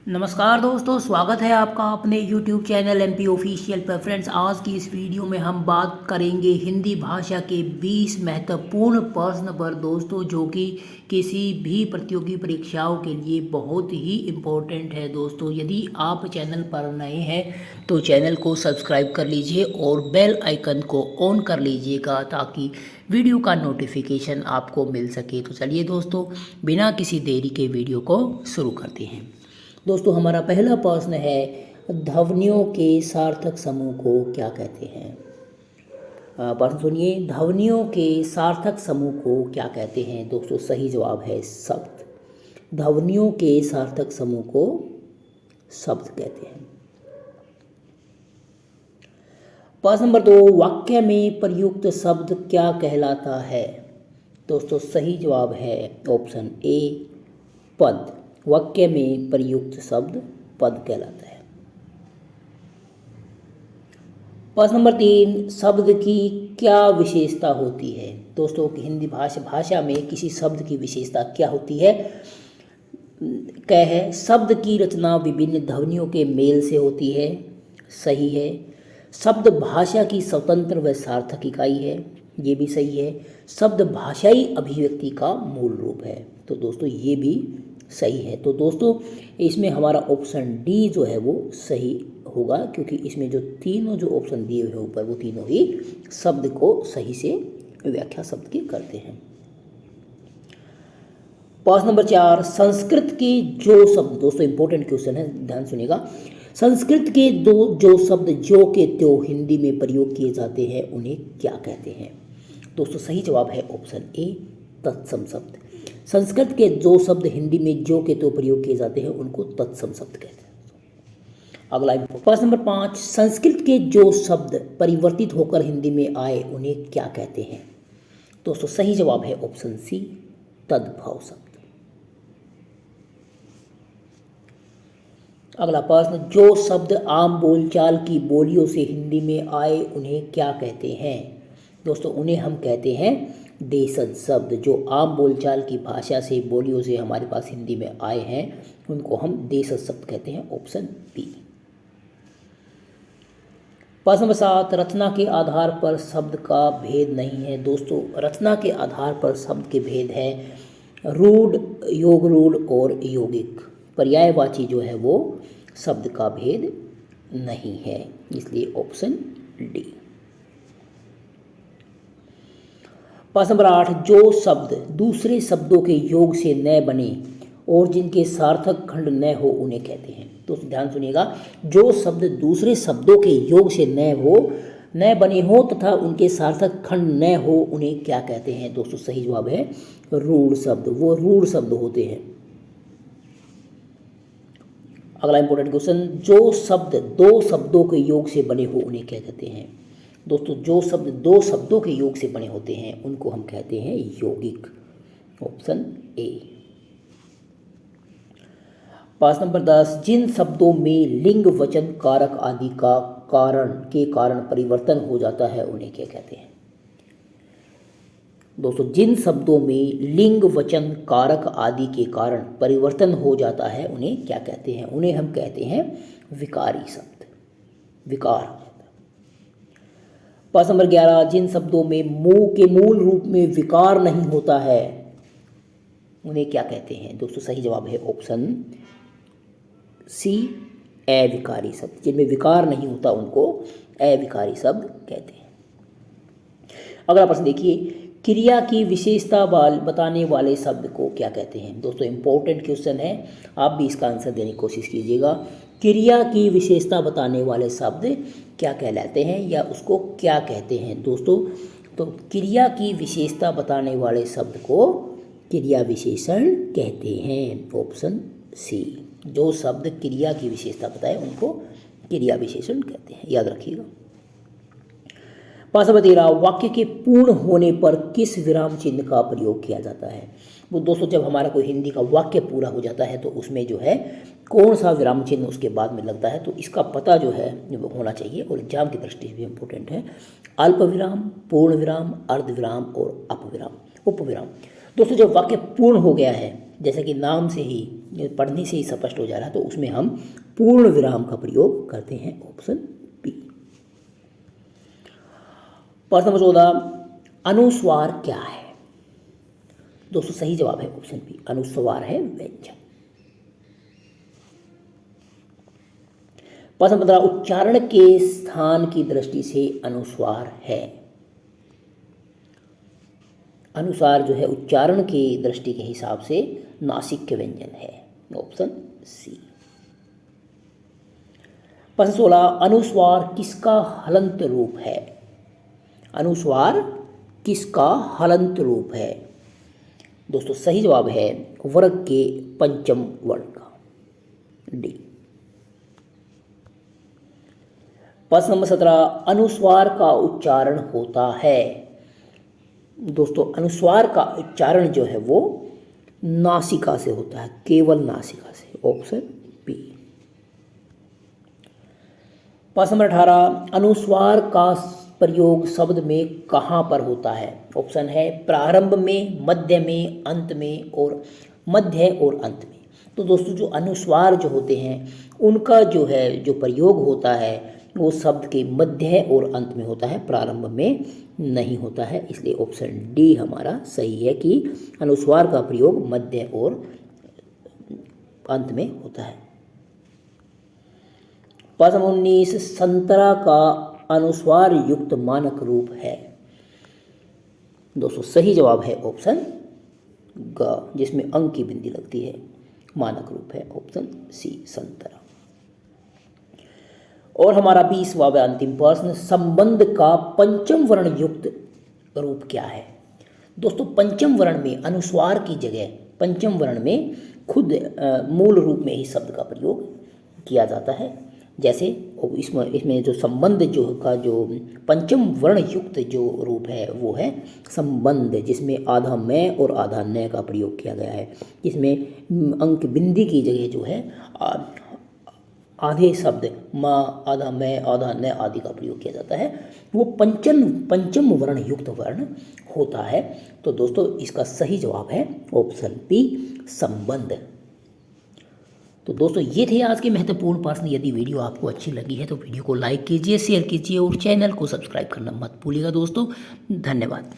नमस्कार दोस्तों, स्वागत है आपका अपने YouTube चैनल MP ऑफिशियल पर। फ्रेंड्स, आज की इस वीडियो में हम बात करेंगे हिंदी भाषा के 20 महत्वपूर्ण प्रश्न पर दोस्तों, जो कि किसी भी प्रतियोगी परीक्षाओं के लिए बहुत ही इम्पोर्टेंट है। दोस्तों, यदि आप चैनल पर नए हैं तो चैनल को सब्सक्राइब कर लीजिए और बेल आइकन को ऑन कर लीजिएगा ताकि वीडियो का नोटिफिकेशन आपको मिल सके। तो चलिए दोस्तों, बिना किसी देरी के वीडियो को शुरू करते हैं। दोस्तों, हमारा पहला प्रश्न है, ध्वनियों के सार्थक समूह को क्या कहते हैं? प्रश्न सुनिए, ध्वनियों के सार्थक समूह को क्या कहते हैं? दोस्तों, सही जवाब है शब्द। ध्वनियों के सार्थक समूह को शब्द कहते हैं। प्रश्न नंबर 2, वाक्य में प्रयुक्त शब्द क्या कहलाता है? दोस्तों, सही जवाब है ऑप्शन ए, पद। वाक्य में प्रयुक्त शब्द पद कहलाता है। प्रश्न नंबर 3, शब्द की क्या विशेषता होती है? दोस्तों, हिंदी भाषा में किसी शब्द की विशेषता क्या होती है? क्या है? शब्द की रचना विभिन्न ध्वनियों के मेल से होती है। सही है। शब्द भाषा की स्वतंत्र व सार्थक इकाई है। ये भी सही है। शब्द भाषाई अभिव्यक्ति का मूल रूप है। तो दोस्तों, ये भी सही है। तो दोस्तों, इसमें हमारा ऑप्शन डी जो है वो सही होगा, क्योंकि इसमें जो तीनों जो ऑप्शन दिए हुए हैं ऊपर, वो तीनों ही शब्द को सही से व्याख्या शब्द की करते हैं। प्रश्न नंबर 4, संस्कृत के जो शब्द, दोस्तों इंपॉर्टेंट क्वेश्चन है, ध्यान सुनिएगा। संस्कृत के जो शब्द जो के त्यों हिंदी में प्रयोग किए जाते हैं, उन्हें क्या कहते हैं? दोस्तों, सही जवाब है ऑप्शन ए, तत्सम शब्द। संस्कृत के जो शब्द हिंदी में जो के तो प्रयोग किए जाते हैं, उनको तत्सम शब्द कहते हैं। अगला प्रश्न नंबर 5, संस्कृत के जो शब्द परिवर्तित होकर हिंदी में आए, उन्हें क्या कहते हैं? दोस्तों, सही जवाब है ऑप्शन सी, तद्भव शब्द। अगला प्रश्न, जो शब्द आम बोलचाल की बोलियों से हिंदी में आए, उन्हें क्या कहते हैं? दोस्तों, उन्हें हम कहते हैं देशज शब्द। जो आम बोलचाल की भाषा से, बोलियों से हमारे पास हिंदी में आए हैं, उनको हम देशज शब्द कहते हैं। Option B. प्रश्न नंबर 7, रचना के आधार पर शब्द का भेद नहीं है। दोस्तों, रचना के आधार पर शब्द के भेद हैं रूढ़, योग रूढ़ और यौगिक। पर्यायवाची जो है वो शब्द का भेद नहीं है, इसलिए ऑप्शन डी। प्रश्न नंबर 8, जो शब्द दूसरे शब्दों के योग से न बने और जिनके सार्थक खंड न हो, उन्हें कहते हैं। तो ध्यान सुनिएगा, जो शब्द दूसरे शब्दों के योग से न बने हो तथा उनके सार्थक खंड न हो, उन्हें क्या कहते हैं? दोस्तों, सही जवाब है रूढ़ शब्द। वो रूढ़ शब्द होते हैं। अगला इंपॉर्टेंट क्वेश्चन, जो शब्द दो शब्दों के योग से बने हो, उन्हें क्या कहते हैं? दोस्तों, जो शब्द दो शब्दों के योग से बने होते हैं, उनको हम कहते हैं यौगिक। Option A. प्रश्न नंबर 10, जिन शब्दों में लिंग, वचन, कारक आदि का कारण परिवर्तन हो जाता है, उन्हें क्या कहते हैं? दोस्तों, जिन शब्दों में लिंग, वचन, कारक आदि के कारण परिवर्तन हो जाता है, उन्हें क्या कहते हैं? उन्हें हम कहते हैं विकारी शब्द, विकार। प्रश्न नंबर 11, जिन शब्दों में मुंह के मूल रूप में विकार नहीं होता है, उन्हें क्या कहते हैं? दोस्तों, सही जवाब है ऑप्शन सी, अविकारी शब्द। जिनमें विकार नहीं होता, उनको अविकारी शब्द कहते हैं। अगला प्रश्न देखिए, क्रिया की विशेषता बताने वाले शब्द को क्या कहते हैं? दोस्तों, इंपॉर्टेंट क्वेश्चन है, आप भी इसका आंसर देने की कोशिश कीजिएगा। क्रिया की विशेषता बताने वाले शब्द क्या कहलाते हैं या उसको क्या कहते हैं? दोस्तों, तो क्रिया की विशेषता बताने वाले शब्द को क्रिया विशेषण कहते हैं। ऑप्शन सी, जो शब्द क्रिया की विशेषता बताए, उनको क्रिया विशेषण कहते हैं, याद रखिएगा। प्रश्न नंबर 13, वाक्य के पूर्ण होने पर किस विराम चिन्ह का प्रयोग किया जाता है? वो दोस्तों, जब हमारा कोई हिंदी का वाक्य पूरा हो जाता है, तो उसमें जो है कौन सा विराम चिन्ह उसके बाद में लगता है, तो इसका पता जो है वो होना चाहिए और एग्जाम की दृष्टि से भी इम्पोर्टेंट है। अल्प विराम, पूर्ण विराम, अर्ध विराम और उपविराम। दोस्तों, जब वाक्य पूर्ण हो गया है जैसा कि नाम से ही पढ़ने से ही स्पष्ट हो जा रहा है, तो उसमें हम पूर्ण विराम का प्रयोग करते हैं, ऑप्शन बी। प्रश्न नंबर 14, अनुस्वार क्या है? दोस्तों सही जवाब है ऑप्शन बी, अनुस्वार है व्यंजन। प्रश्न 15, उच्चारण के स्थान की दृष्टि से अनुस्वार है। अनुसार जो है उच्चारण की दृष्टि के हिसाब से नासिक व्यंजन है, ऑप्शन सी। प्रश्न 16, अनुस्वार किसका हलंत रूप है? अनुस्वार किसका हलंत रूप है? दोस्तों सही जवाब है वर्ग के पंचम वर्ण का, डी। प्रश्न नंबर 17, अनुस्वार का उच्चारण होता है। दोस्तों अनुस्वार का उच्चारण जो है वो नासिका से होता है, केवल नासिका से, ऑप्शन बी। प्रश्न नंबर 18, अनुस्वार का प्रयोग शब्द में कहाँ पर होता है? ऑप्शन है प्रारंभ में, मध्य में, अंत में, और मध्य और अंत में। तो दोस्तों जो अनुस्वार जो होते हैं उनका जो है जो प्रयोग होता है वो शब्द के मध्य और अंत में होता है, प्रारंभ में नहीं होता है। इसलिए ऑप्शन डी हमारा सही है कि अनुस्वार का प्रयोग मध्य और अंत में होता है। प्रश्न 19, संतरा का अनुस्वार युक्त मानक रूप है। दोस्तों सही जवाब है ऑप्शन ग, जिसमें अंक की बिंदी लगती है, मानक रूप है, ऑप्शन सी संतरा। और हमारा 20वां व अंतिम प्रश्न, संबंध का पंचम वर्ण युक्त रूप क्या है? दोस्तों पंचम वर्ण में अनुस्वार की जगह पंचम वर्ण में खुद मूल रूप में ही शब्द का प्रयोग किया जाता है। जैसे इसमें जो संबंध जो का जो पंचम वर्ण युक्त जो रूप है वो है संबंध, जिसमें आधा मैं और आधा न का प्रयोग किया गया है। इसमें अंक बिंदी की जगह जो है आधे शब्द माँ, आधा मैं, आधा न आदि का प्रयोग किया जाता है, वो पंचम वर्ण युक्त वर्ण होता है। तो दोस्तों इसका सही जवाब है ऑप्शन बी संबंध। तो दोस्तों ये थे आज के महत्वपूर्ण प्रश्न। यदि वीडियो आपको अच्छी लगी है तो वीडियो को लाइक कीजिए, शेयर कीजिए और चैनल को सब्सक्राइब करना मत भूलिएगा दोस्तों। धन्यवाद।